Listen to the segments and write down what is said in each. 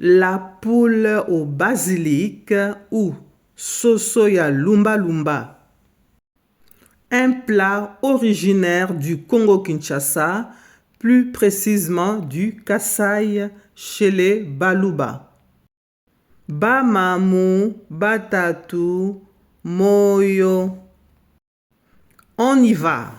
La poule au basilic ou sosoya lumba lumba. Un plat originaire du Congo-Kinshasa, plus précisément du Kasaï chez les Baluba. Bamamu, batatu, moyo. On y va.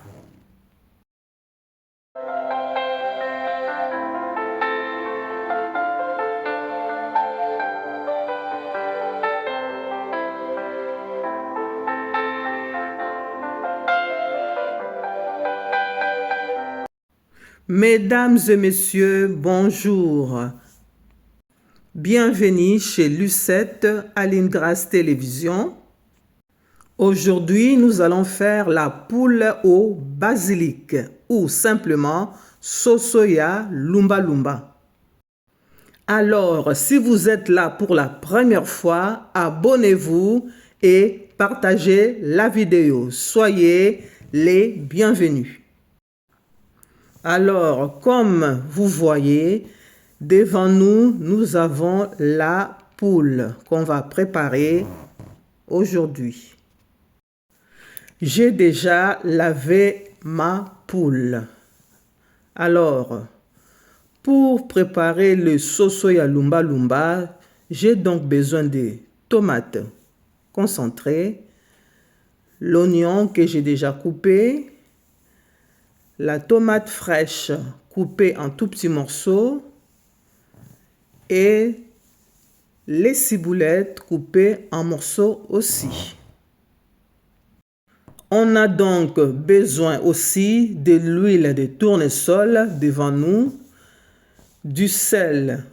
Mesdames et messieurs, bonjour. Bienvenue chez Lucette Alingras Télévision. Aujourd'hui, nous allons faire la poule au basilic ou simplement sosoya lumba lumba. Alors, si vous êtes là pour la première fois, abonnez-vous et partagez la vidéo. Soyez les bienvenus. Alors, comme vous voyez, devant nous, nous avons la poule qu'on va préparer aujourd'hui. J'ai déjà lavé ma poule. Alors, pour préparer le sosoya lumba lumba, j'ai donc besoin de tomates concentrées, l'oignon que j'ai déjà coupé, la tomate fraîche coupée en tout petits morceaux et les ciboulettes coupées en morceaux aussi. On a donc besoin aussi de l'huile de tournesol devant nous, du sel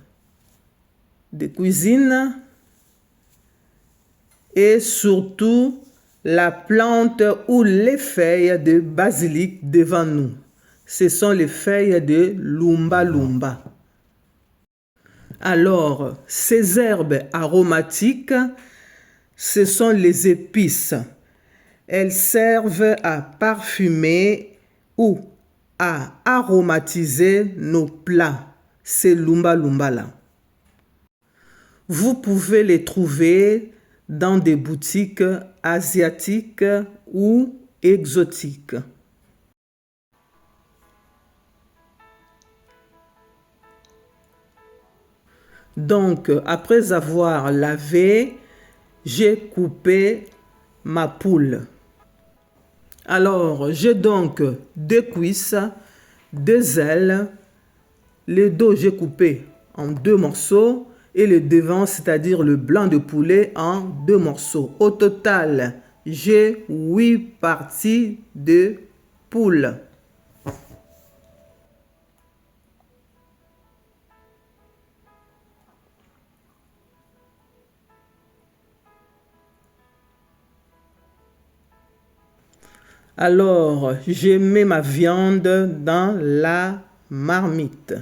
de cuisine et surtout la plante ou les feuilles de basilic devant nous. Ce sont les feuilles de lumba lumba. Alors, ces herbes aromatiques, ce sont les épices. Elles servent à parfumer ou à aromatiser nos plats. Ces lumba lumba là. Vous pouvez les trouver dans des boutiques asiatiques ou exotiques. Donc, après avoir lavé, j'ai coupé ma poule. Alors, j'ai donc deux cuisses, deux ailes. Le dos, j'ai coupé en deux morceaux. Et le devant, c'est-à-dire le blanc de poulet, en deux morceaux. Au total, j'ai 8 parties de poule. Alors, je mets ma viande dans la marmite.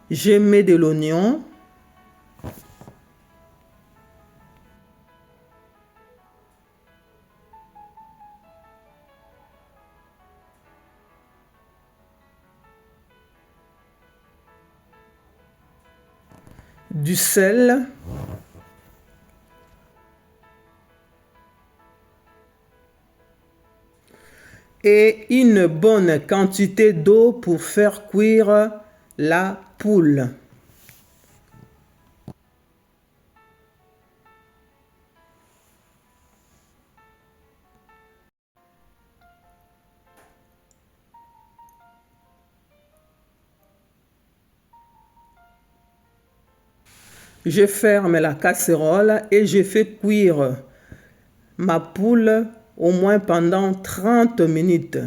Je mets de l'oignon. Du sel. Et une bonne quantité d'eau pour faire cuire la poule. Je ferme la casserole et je fais cuire ma poule au moins pendant 30 minutes.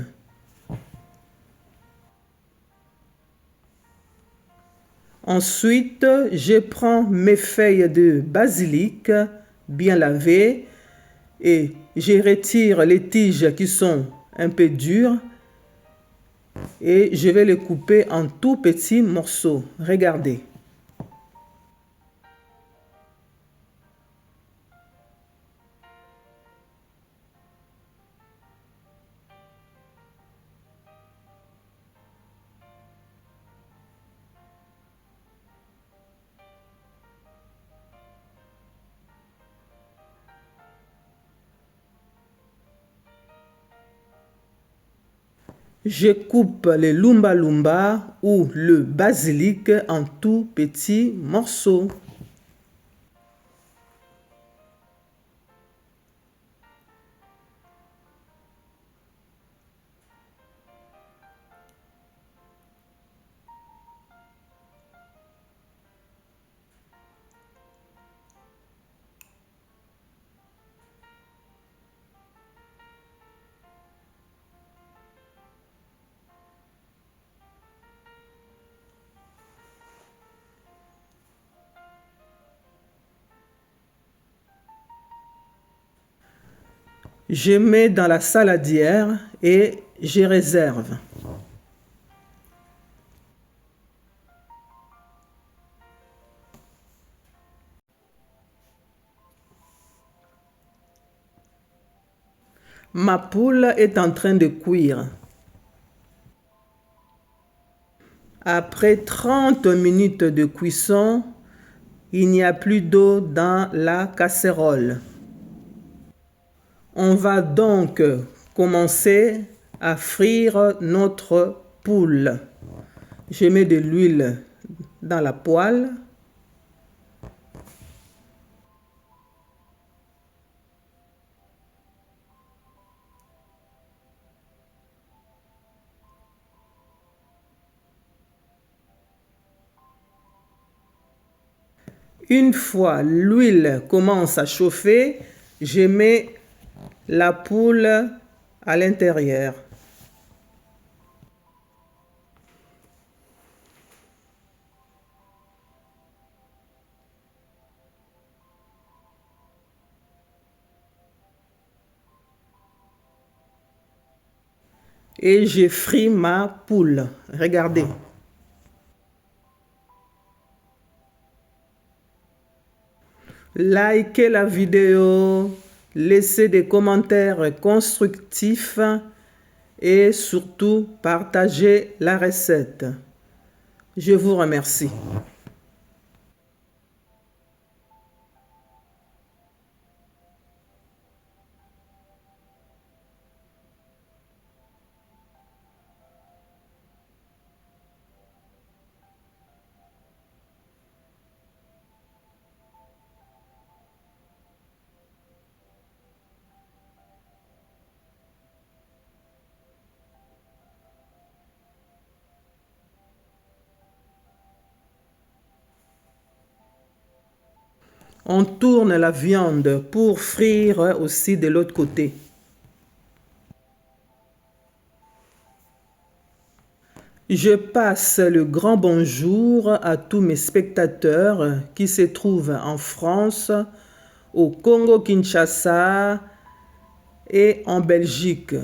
Ensuite, je prends mes feuilles de basilic bien lavées et je retire les tiges qui sont un peu dures et je vais les couper en tout petits morceaux. Regardez. Je coupe le lumba lumba ou le basilic en tout petits morceaux. Je mets dans la saladière et je réserve. Ma poule est en train de cuire. Après 30 minutes de cuisson, il n'y a plus d'eau dans la casserole. On va donc commencer à frire notre poule. Je mets de l'huile dans la poêle. Une fois l'huile commence à chauffer, je mets la poule à l'intérieur. Et je fris ma poule. Regardez. Likez la vidéo, laissez des commentaires constructifs et surtout partagez la recette. Je vous remercie. On tourne la viande pour frire aussi de l'autre côté. Je passe le grand bonjour à tous mes spectateurs qui se trouvent en France, au Congo-Kinshasa et en Belgique.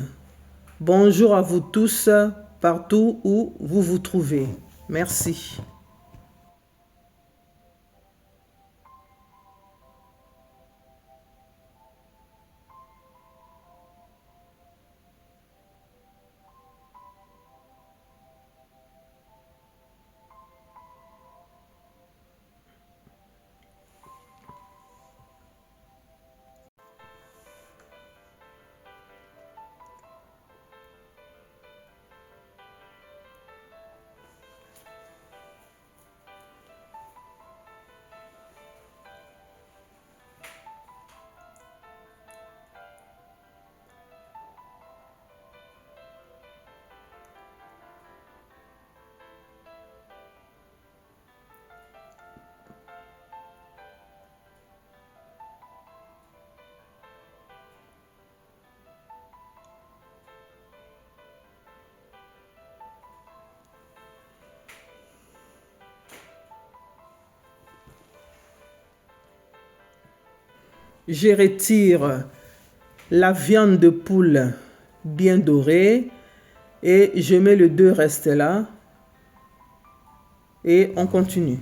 Bonjour à vous tous partout où vous vous trouvez. Merci. Je retire la viande de poule bien dorée et je mets les deux restes là et on continue.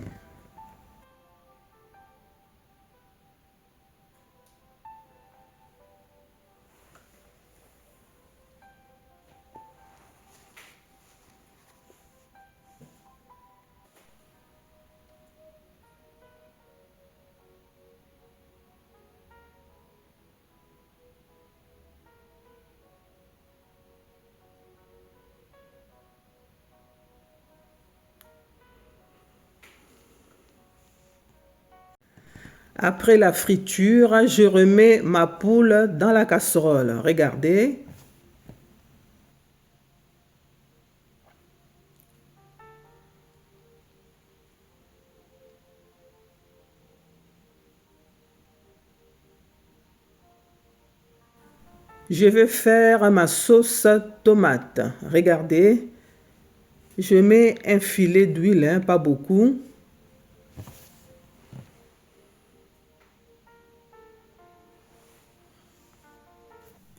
Après la friture, je remets ma poule dans la casserole. Regardez. Je vais faire ma sauce tomate. Regardez. Je mets un filet d'huile, hein, pas beaucoup.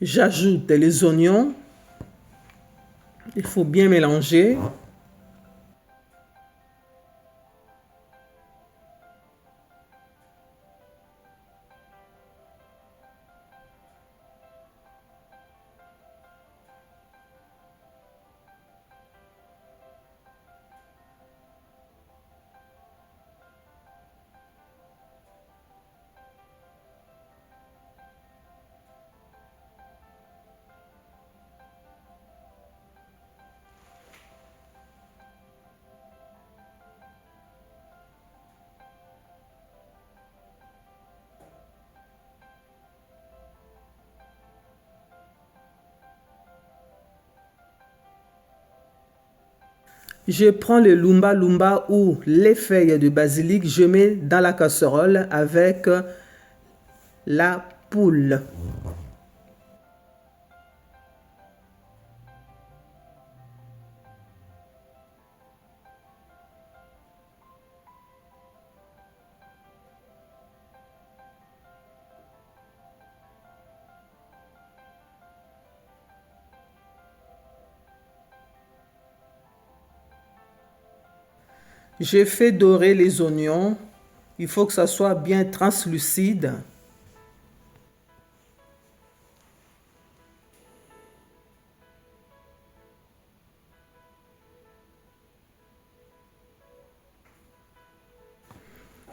J'ajoute les oignons. Il faut bien mélanger. Je prends le lumba lumba ou les feuilles de basilic, je mets dans la casserole avec la poule. J'ai fait dorer les oignons. Il faut que ça soit bien translucide.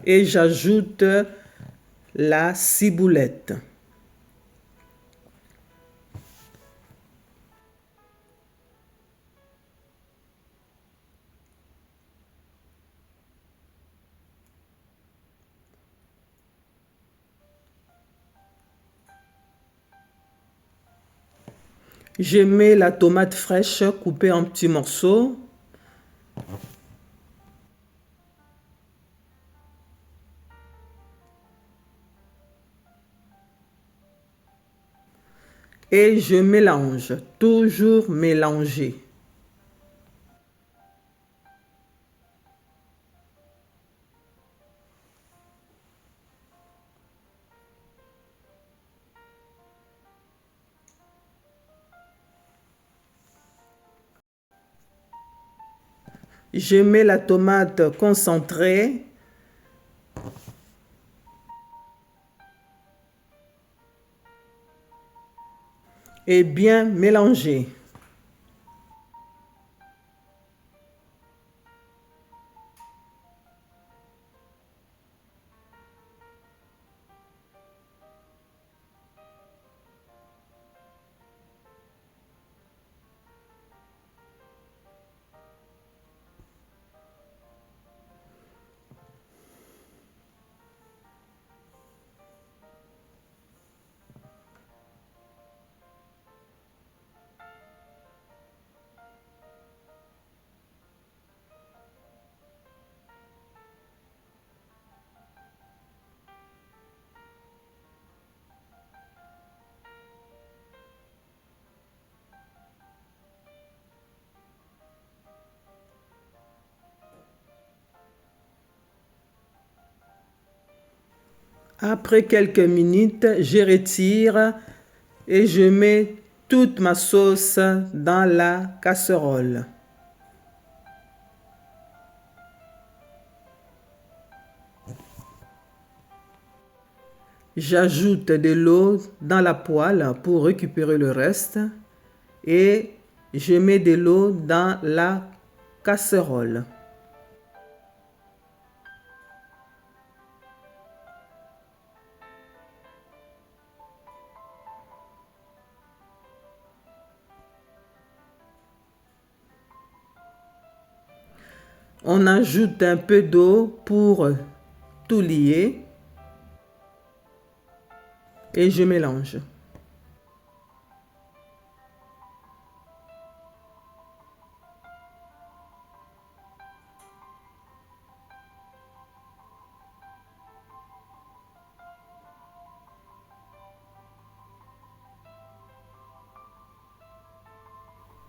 Et j'ajoute la ciboulette. Je mets la tomate fraîche coupée en petits morceaux. Et je mélange, toujours mélanger. Je mets la tomate concentrée. Et bien mélanger. Après quelques minutes, je retire et je mets toute ma sauce dans la casserole. J'ajoute de l'eau dans la poêle pour récupérer le reste et je mets de l'eau dans la casserole. On ajoute un peu d'eau pour tout lier et je mélange.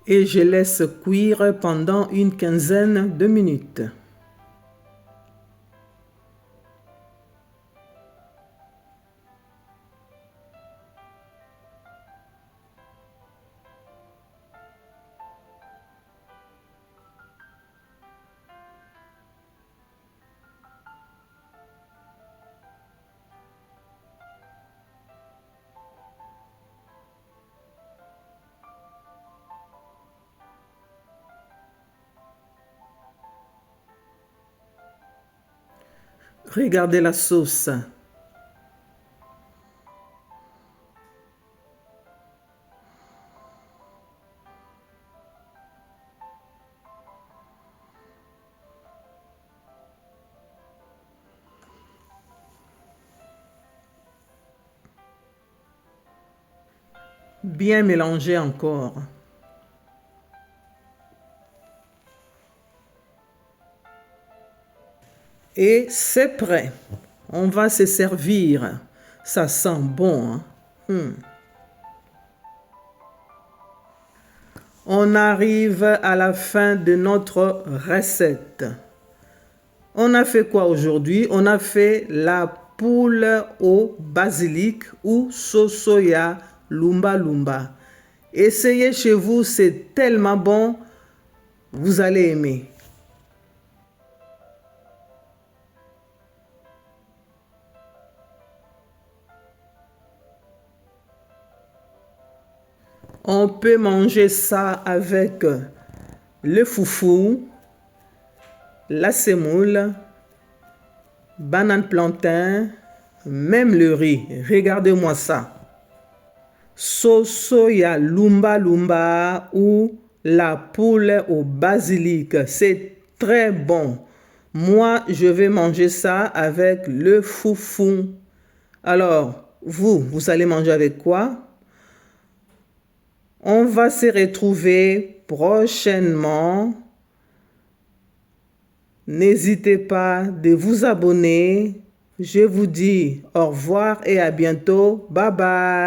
Et je laisse cuire pendant une quinzaine de minutes. Regardez la sauce. Bien mélanger encore. Et c'est prêt. On va se servir. Ça sent bon, hein? On arrive à la fin de notre recette. On a fait quoi aujourd'hui? On a fait la poule au basilic ou sauce soya lumba lumba. Essayez chez vous, c'est tellement bon, vous allez aimer. On peut manger ça avec le foufou, la semoule, banane plantain, même le riz. Regardez-moi ça. Sauce soya lumba lumba ou la poule au basilic. C'est très bon. Moi, je vais manger ça avec le foufou. Alors, vous allez manger avec quoi? On va se retrouver prochainement. N'hésitez pas de vous abonner. Je vous dis au revoir et à bientôt. Bye bye.